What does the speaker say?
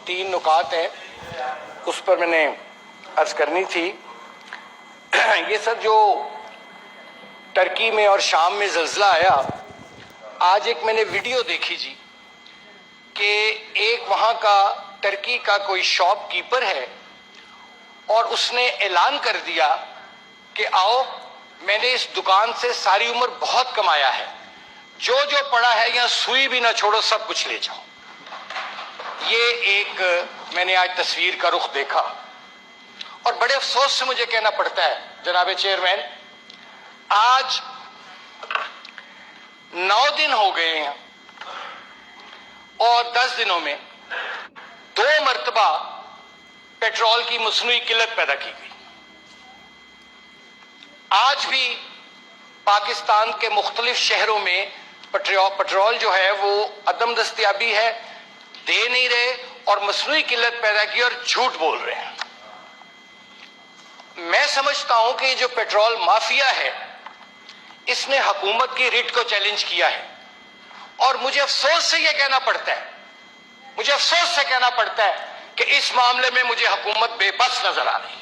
3 نکات ہیں اس پر میں نے عرض کرنی تھی. یہ سر جو ترکی میں اور شام میں زلزلہ آیا، آج ایک میں نے ویڈیو دیکھی جی کہ ایک وہاں کا ترکی کا کوئی شاپ کیپر ہے اور اس نے اعلان کر دیا کہ آؤ، میں نے اس دکان سے ساری عمر بہت کمایا ہے، جو پڑا ہے یہاں سوئی بھی نہ چھوڑو، سب کچھ لے جاؤ. یہ ایک میں نے آج تصویر کا رخ دیکھا اور بڑے افسوس سے مجھے کہنا پڑتا ہے جناب چیئرمین، آج 9 دن ہو گئے ہیں اور 10 دنوں میں 2 مرتبہ پیٹرول کی مصنوعی قلت پیدا کی گئی. آج بھی پاکستان کے مختلف شہروں میں پیٹرول جو ہے وہ عدم دستیابی ہے، دے نہیں رہے اور مصنوعی قلت پیدا کی اور جھوٹ بول رہے ہیں. میں سمجھتا ہوں کہ یہ جو پیٹرول مافیا ہے اس نے حکومت کی ریٹ کو چیلنج کیا ہے اور مجھے افسوس سے یہ کہنا پڑتا ہے کہ اس معاملے میں مجھے حکومت بے بس نظر آ رہی ہے.